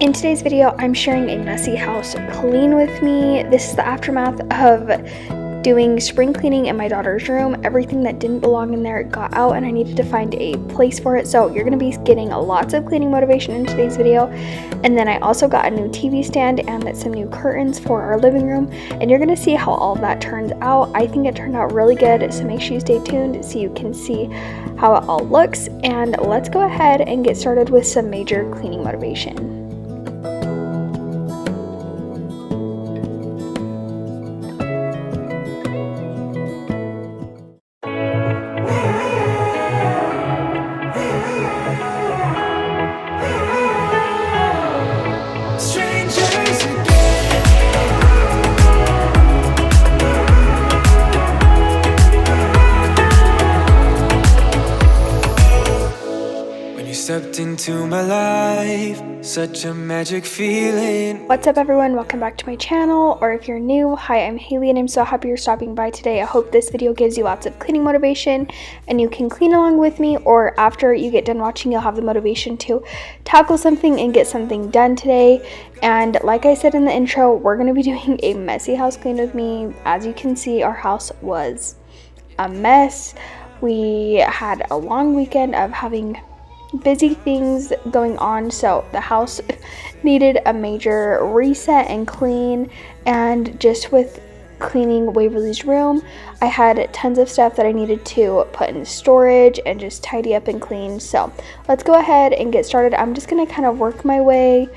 In today's video, I'm sharing a messy house clean with me. This is the aftermath of doing spring cleaning in my daughter's room. Everything that didn't belong in there got out and I needed to find a place for it. So you're going to be getting lots of cleaning motivation in today's video. And then I also got a new TV stand and some new curtains for our living room. And you're going to see how all of that turns out. I think it turned out really good. So make sure you stay tuned so you can see how it all looks. And let's go ahead and get started with some major cleaning motivation. Stepped into my life, such a magic feeling. What's up everyone, welcome back to my channel, or if you're new, hi, I'm Haley and I'm so happy you're stopping by today. I hope this video gives you lots of cleaning motivation and you can clean along with me, or after you get done watching you'll have the motivation to tackle something and get something done today. And like I said in the intro, we're going to be doing a messy house clean with me. As you can see, our house was a mess. We had a long weekend of having busy things going on, so the house needed a major reset and clean. And just with cleaning Waverly's room, I had tons of stuff that I needed to put in storage and just tidy up and clean. So let's go ahead and get started. I'm just going to kind of work my way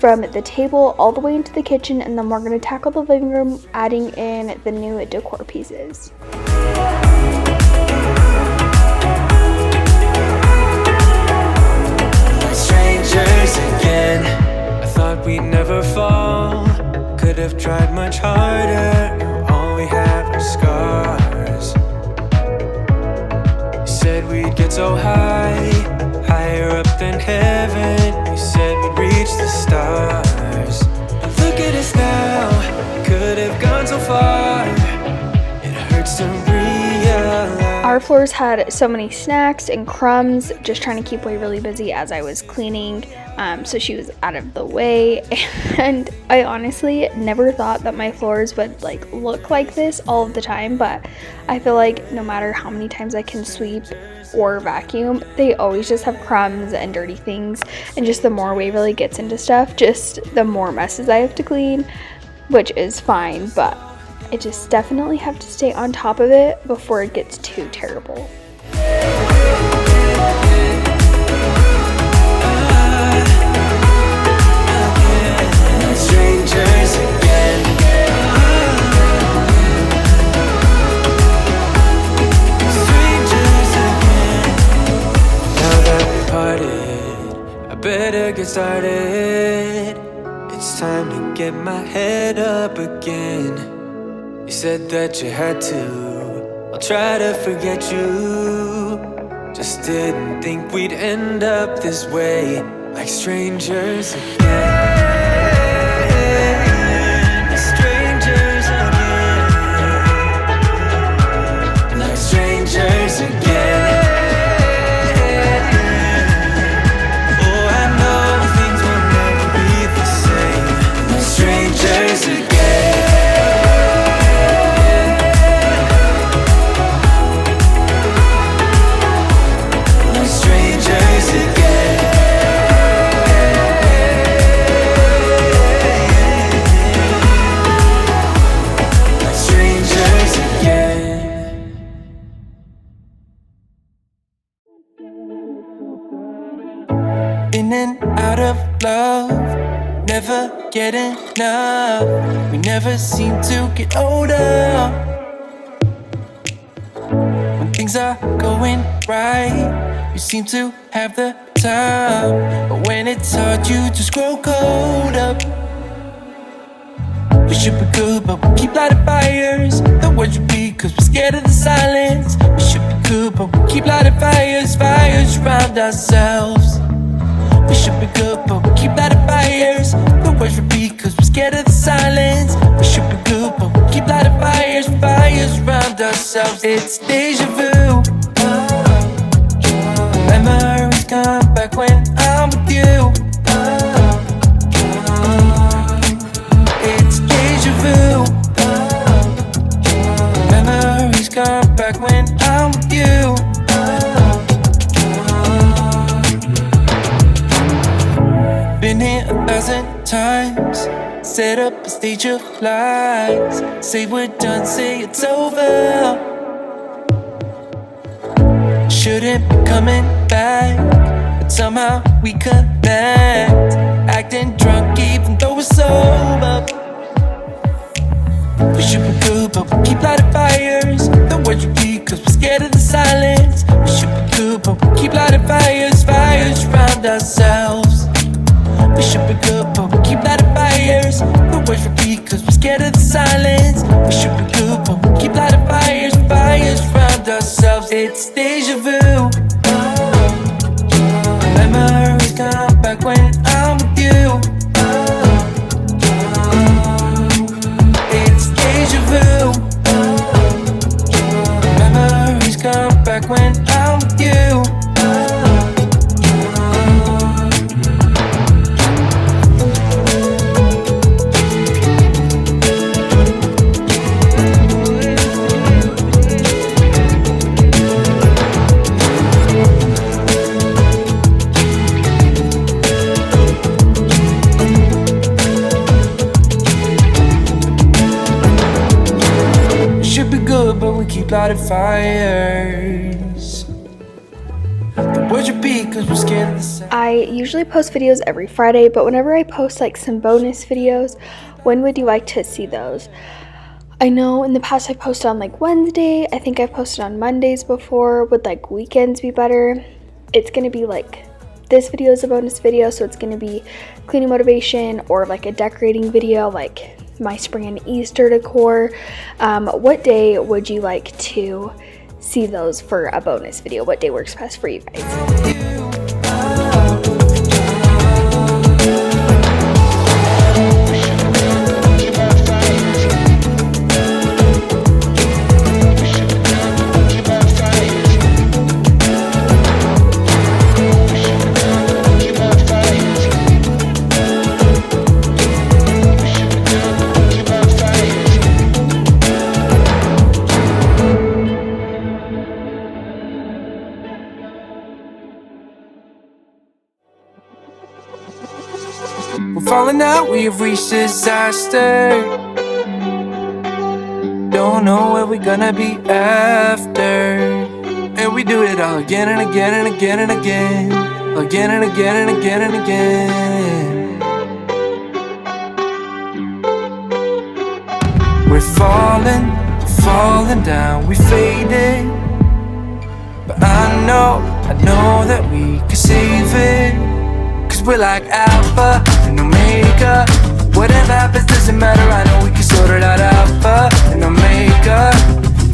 from the table all the way into the kitchen, and then we're going to tackle the living room, adding in the new decor pieces. Again, I thought we'd never fall. Could have tried much harder. Now all we have are scars. You said we'd get so high, higher up than heaven. You said we'd reach the stars. But look at us now, could have gone so far. It hurts to realize. Our floors had so many snacks and crumbs, just trying to keep Waverly busy as I was cleaning, so she was out of the way. And I honestly never thought that my floors would look like this all of the time, but I feel like no matter how many times I can sweep or vacuum, they always just have crumbs and dirty things. And just the more Waverly gets into stuff, just the more messes I have to clean, which is fine, but I just definitely have to stay on top of it before it gets too terrible. Strangers again. Strangers again. Now that we parted, I better get started. It's time to get my head up again. You said that you had to, I'll try to forget you. Just didn't think we'd end up this way, like strangers again. Strangers again. Like strangers again. Oh, I know things will never be the same, like strangers again. In and out of love, never get enough. We never seem to get older. When things are going right, you seem to have the time. But when it's hard, you just grow cold up. We should be good, but we keep lighting fires. The words repeat, cause we're scared of the silence. We should be good, but we keep lighting fires. Fires around ourselves. We should be good, but we keep lighting fires. The words repeat, cause we're scared of the silence. We should be good, but we keep lighting fires. Fires around ourselves. It's deja vu. Memories come back when I'm with you. 1,000 times. Set up a stage of lies. Say we're done, say it's over. Shouldn't be coming back, but somehow we connect. Acting drunk even though we're sober. We should be good, but we keep lighting fires. The words repeat cause we're scared of the silence. We should be good, but we keep lighting fires. Fires around ourselves. We should be good, but we keep lighting fires. The words repeat cause we're scared of the silence. We should be good, but we keep lighting fires. Fires around ourselves. It's deja vu. Memories come back when I'm with you. It's deja vu. Memories come back when I'm with you. But we keep lighting fires. The words repeat cause we're scared of the sound. I usually post videos every Friday, but whenever I post like some bonus videos, when would you like to see those? I know in the past I posted on like Wednesday. I think I've posted on Mondays before. Would like weekends be better? It's gonna be like, this video is a bonus video, so it's gonna be cleaning motivation or like a decorating video, like my spring and Easter decor. What day would you like to see those for a bonus video? What day works best for you guys? We're falling out, we have reached disaster. Don't know where we're gonna be after. And we do it all again and again and again and again. Again and again and again and again. We're falling down, we faded. But I know that we can save it. We're like Alpha and Omega. Whatever happens doesn't matter, I know we can sort it out. Alpha and Omega.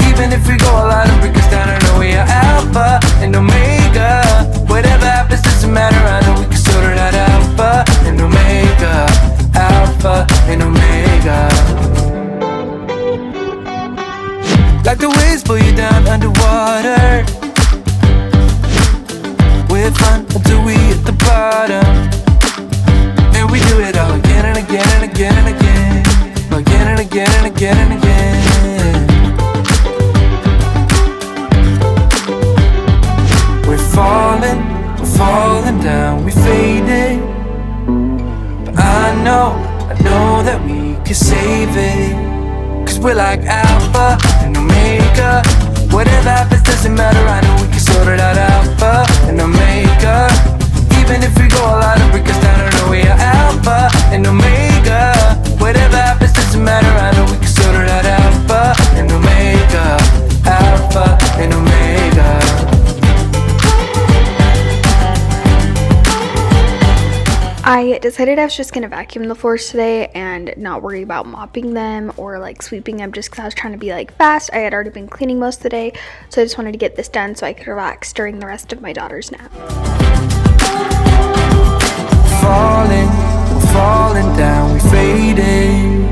Even if we go a lot and break us down, I know we are Alpha and Omega. Whatever happens doesn't matter, I know we can sort it out. Alpha and Omega. Alpha and Omega. Like the waves pull you down underwater. We're fun until we hit the bottom. And we do it all again and again and again and again. Again and again and again and again. We're falling down, we faded. But I know that we can save it. Cause we're like Alpha and Omega. Whatever happens doesn't matter, I know we can sort it out. Alpha and Omega. Even if we go a lot and break us down, I know we are Alpha and Omega. Whatever happens doesn't matter, I know we can sort it out. Alpha and Omega. Alpha and Omega. I decided I was just gonna vacuum the floors today and not worry about mopping them or like sweeping them, just because I was trying to be like fast. I had already been cleaning most of the day, so I just wanted to get this done so I could relax during the rest of my daughter's nap. Falling down, we faded.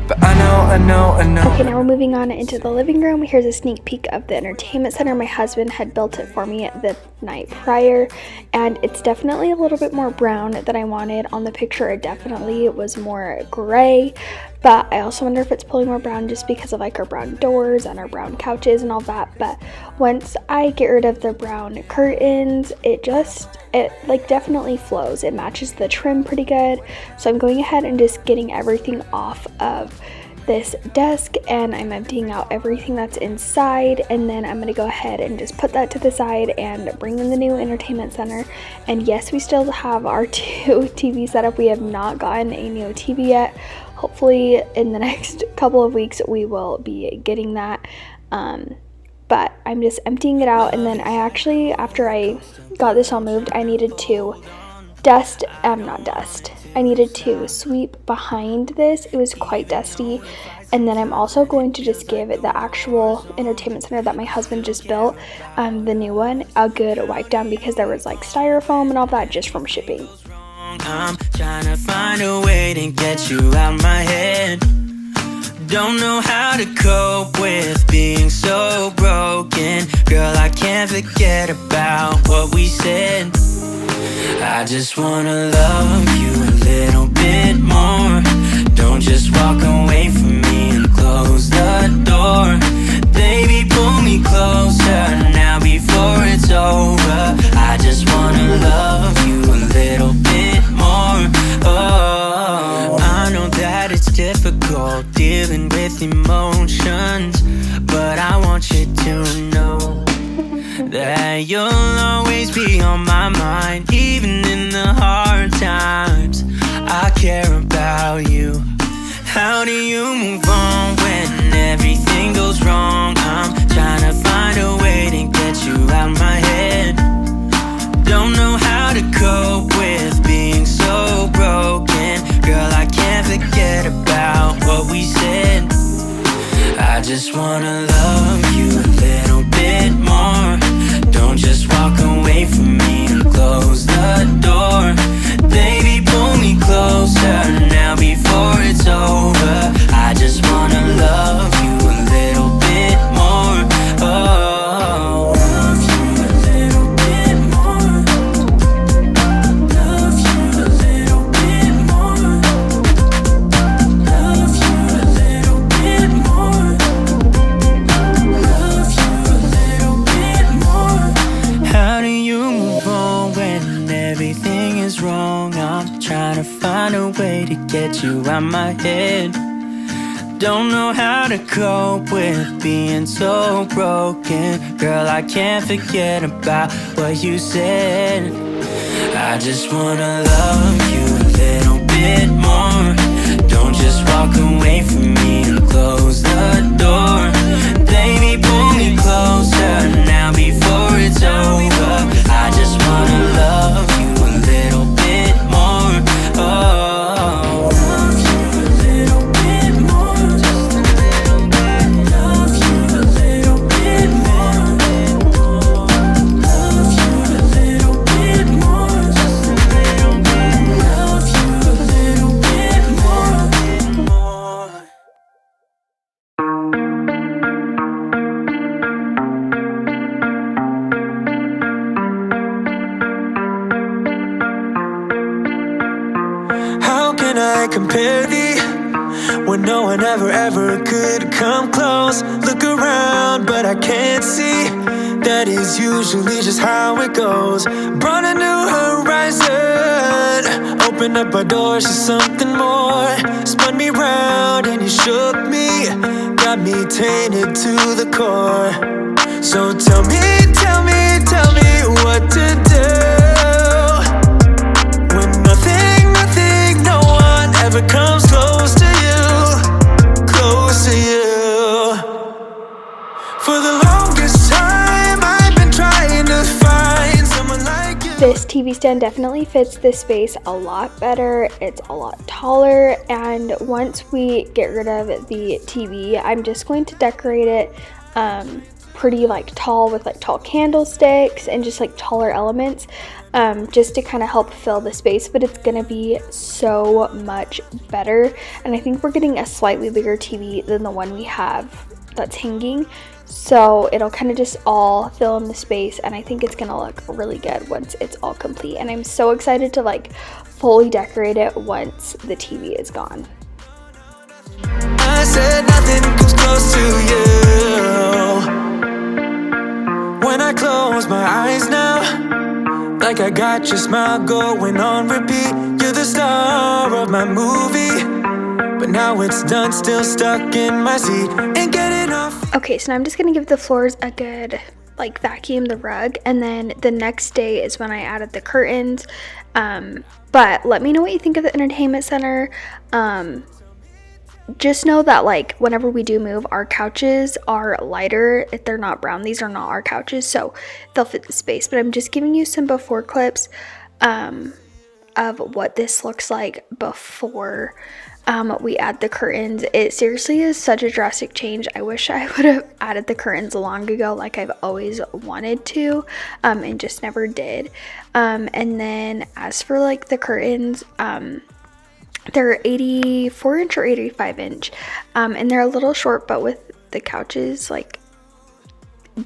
But I know. Okay, now we're moving on into the living room, here's a sneak peek of the entertainment center. My husband had built it for me the night prior, and it's definitely a little bit more brown than I wanted. On the picture, it definitely was more gray, but I also wonder if it's pulling more brown just because of like our brown doors and our brown couches and all that. But once I get rid of the brown curtains, it like definitely flows. It matches the trim pretty good. So I'm going ahead and just getting everything off of this desk, and I'm emptying out everything that's inside, and then I'm gonna go ahead and just put that to the side and bring in the new entertainment center. And yes, we still have our 2 TV set up. We have not gotten a new TV yet. Hopefully in the next couple of weeks we will be getting that, but I'm just emptying it out. And then after I got this all moved, I needed to I needed to sweep behind this. It was quite dusty. And then I'm also going to just give the actual entertainment center that my husband just built, the new one, a good wipe down, because there was like styrofoam and all that just from shipping. I'm trying to find a way to get you out my head. Don't know how to cope with being so broken. Girl, I can't forget about what we said. I just wanna love you a little bit more. Don't just walk away from me and close the door. Baby, pull me closer now before it's over. I just wanna love you a little bit more. Oh, I know that it's difficult dealing with emotions, but I want you to know that you'll always be on my mind, even in the hard times. I care about you. How do you move on when everything goes wrong? I'm trying to find a way to get you out my head. Don't know how to cope with being so broken. Girl, I can't forget about what we said. I just wanna love you a little bit more. Don't just walk away from me and close the door. Baby, pull me closer now before it's over. I just wanna love you a little bit more. Oh, love you a little bit more. Love you a little bit more. Love you a little bit more. Love you a little bit more. How do you move on when everything is wrong? I'm trying to find a way to get you out my head. Don't know how to cope with being so broken. Girl, I can't forget about what you said. I just wanna love you a little bit more. Don't just walk away from me and close the door. Baby, pull me closer now before it's over. I just wanna love you a little bit more. Oh, love you a little bit more. Just a little bit. Love you a little bit more. Love you a little bit more. Just a little bit. Love you a little bit more. How can I compare thee when no one ever could come close? Look around, but I can't see. That is usually just how it goes. Brought a new horizon, opened up our doors to something more. Spun me round and you shook me, got me tainted to the core. So tell me what to do when nothing, no one ever comes close to you, close to you. For the longest time I've been trying to find someone like you. This TV stand definitely fits this space a lot better. It's a lot taller, and once we get rid of the TV, I'm just going to decorate it pretty like tall with like tall candlesticks and just like taller elements. just to kind of help fill the space, but it's gonna be so much better. And I think we're getting a slightly bigger TV than the one we have that's hanging, so it'll kind of just all fill in the space, and I think it's gonna look really good once it's all complete. And I'm so excited to like fully decorate it once the TV is gone. I said nothing comes close to you. When I close my eyes now, like I got your smile going on repeat. You're the star of my movie, but now it's done, still stuck in my seat. Ain't getting off. Okay, so now I'm just gonna give the floors a good like vacuum the rug, and then the next day is when I added the curtains. But let me know what you think of the entertainment center. Just know that like whenever we do move, our couches are lighter. If they're not brown, these are not our couches, so they'll fit the space. But I'm just giving you some before clips of what this looks like before we add the curtains. It seriously is such a drastic change. I wish I would have added the curtains long ago, like I've always wanted to, and just never did. And then as for like the curtains, they're 84 inch or 85 inch, and they're a little short, but with the couches like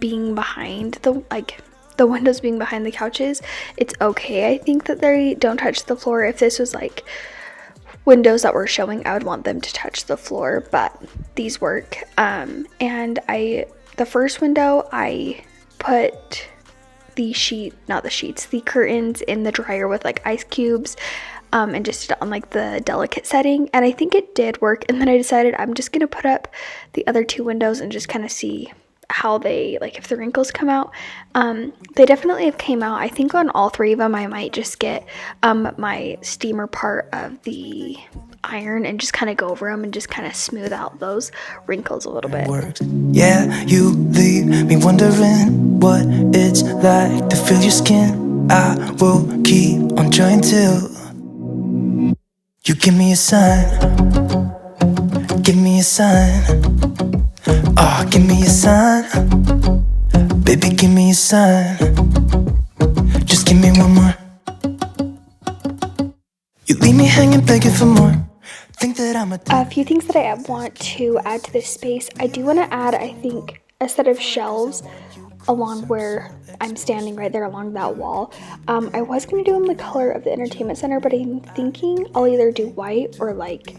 being behind the windows being behind the couches, it's okay. I think that they don't touch the floor. If this was like windows that were showing, I would want them to touch the floor, but these work. And the first window, I put the curtains in the dryer with like ice cubes, and just on like the delicate setting, and I think it did work. And then I decided I'm just gonna put up the other two windows and just kind of see how they, like, if the wrinkles come out. They definitely have came out. I think on all three of them I might just get my steamer part of the iron and just kind of go over them and just kind of smooth out those wrinkles a little bit. Yeah, you leave me wondering what it's like to feel your skin. I will keep on trying till you give me a sign. Give me a sign. Oh, give me a sign. Baby, give me a sign. Just give me one more. You leave me hanging, begging for more. Think that I'm a few things that I want to add to this space. I do want to add, I think, a set of shelves along where I'm standing right there along that wall. I was going to do them the color of the entertainment center, but I'm thinking I'll either do white or like,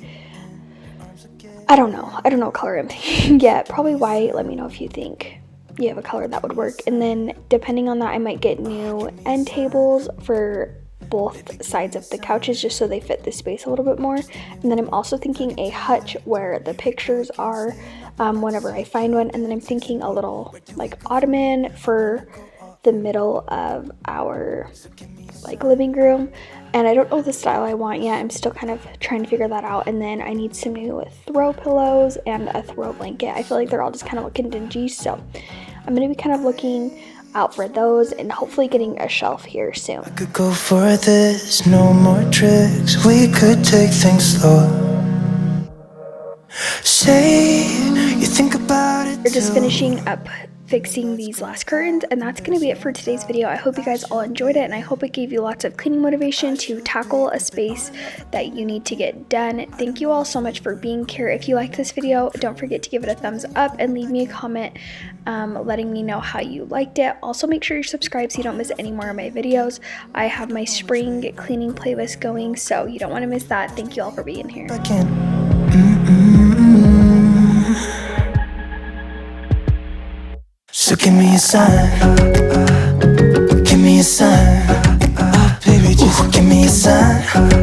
I don't know what color I'm thinking yet. Probably white. Let me know if you think you have a color that would work. And then depending on that, I might get new end tables for both sides of the couches just so they fit the space a little bit more. And then I'm also thinking a hutch where the pictures are whenever I find one. And then I'm thinking a little like ottoman for the middle of our like living room. And I don't know the style I want yet. I'm still kind of trying to figure that out. And then I need some new throw pillows and a throw blanket. I feel like they're all just kind of looking dingy, so I'm going to be kind of looking out for those and hopefully getting a shelf here soon. I could go for this, no more tricks. We could take things slow. Say you think about it. We're just finishing up fixing these last curtains, and that's going to be it for today's video. I hope you guys all enjoyed it, and I hope it gave you lots of cleaning motivation to tackle a space that you need to get done. Thank you all so much for being here. If you liked this video, don't forget to give it a thumbs up and leave me a comment letting me know how you liked it. Also, make sure you're subscribed so you don't miss any more of my videos. I have my spring cleaning playlist going, so you don't want to miss that. Thank you all for being here. So give me a sign, give me a sign, oh baby, just give me a sign.